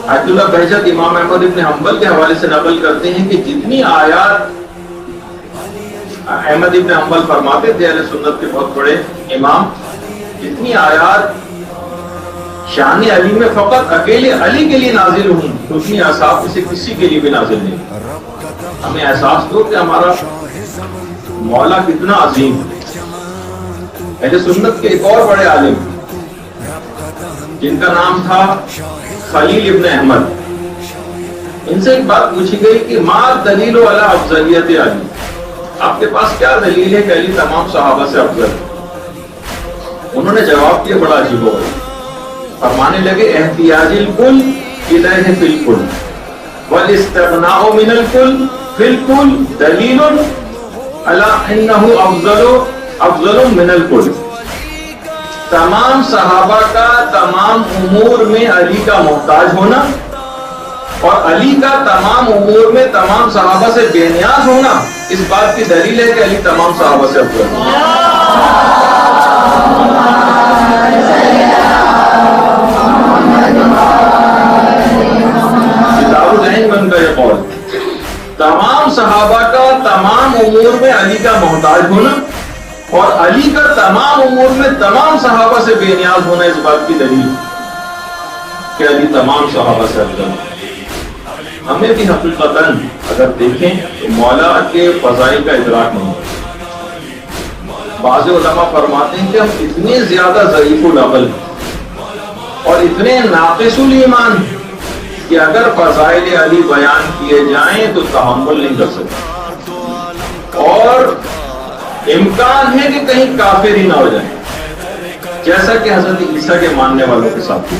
آیت اللہ بہجت امام احمد ابن حنبل کے حوالے سے نقل کرتے ہیں کہ جتنی آیات، احمد ابن حنبل فرماتے تھے اہل سنت کے بہت بڑے امام، جتنی آیات شان علی میں فقط اکیلے علی کے لیے نازل ہوں، اتنی احساس سے کسی کے لیے بھی نازل نہیں۔ ہمیں احساس دو کہ ہمارا مولا کتنا عظیم ہے۔ اہل سنت کے ایک اور بڑے عالم جن کا نام تھا خلیل ابن احمد، ان سے ایک بات پوچھی گئی کہ ما دلیل علی افضلیت علی، آپ کے پاس کیا دلیل ہے کہ علی تمام صحابہ سے افضل ہے؟ انہوں نے جواب دیا بڑا عجیب و غریب، فرمانے لگے احتیاج الکل الیہ فی الکل والاستغناء من الکل فی الکل دلیل علی انہ افضل من الکل۔ تمام صحابہ کا تمام امور میں علی کا محتاج ہونا اور علی کا تمام امور میں تمام صحابہ سے بے نیاز ہونا اس بات کی دلیل ہے کہ علی تمام صحابہ سے افضل ہے۔ کتاب العین میں ان کا یہ قول، تمام صحابہ کا تمام امور میں علی کا محتاج ہونا اور علی کا تمام امور میں تمام صحابہ سے بے نیاز ہونا اس بات کی دلیل کہ علی تمام صحابہ سے افضل ہے۔ ہمیں بھی حقیقتاً اگر دیکھیں تو مولا کے فضائل کا ادراک نہیں۔ بعض علماء فرماتے ہیں کہ ہم اتنے زیادہ ضعیف العقل اور اتنے ناقص الایمان کہ اگر فضائل علی بیان کیے جائیں تو تحمل نہیں کر سکتے، اور امکان ہے کہ کہیں کافر ہی نہ ہو جائیں، جیسا کہ حضرت عیسیٰ کے ماننے والوں کے ساتھ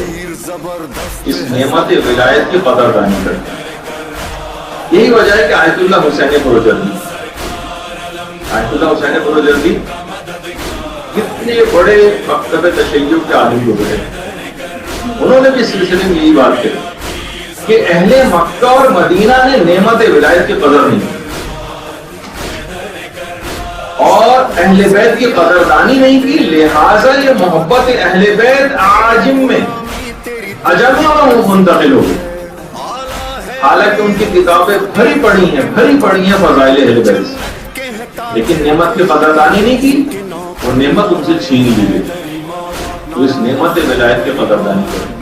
اس نعمت ولایت کی قدردانی کرتے ہیں۔ یہی وجہ ہے کہ آیت اللہ حسین بروجردی کتنے بڑے مکتب تشیع کے عالم گزرے، انہوں نے بھی اس سلسلے میں یہی بات کہی کہ اہل مکہ اور مدینہ نے نعمت ولایت کی قدر نہیں اور اہل بیت کی قدردانی نہیں کی، لہٰذا یہ محبت اہل بیت عاجم میں عجمیوں میں منتقل ہو گئی، حالانکہ ان کی کتابیں بھری پڑی ہیں فضائل اہل بیت سے، لیکن نعمت کی قدردانی نہیں کی اور نعمت ان سے چھین لی گئی۔ تو اس نعمت ولایت کی قدردانی کریں۔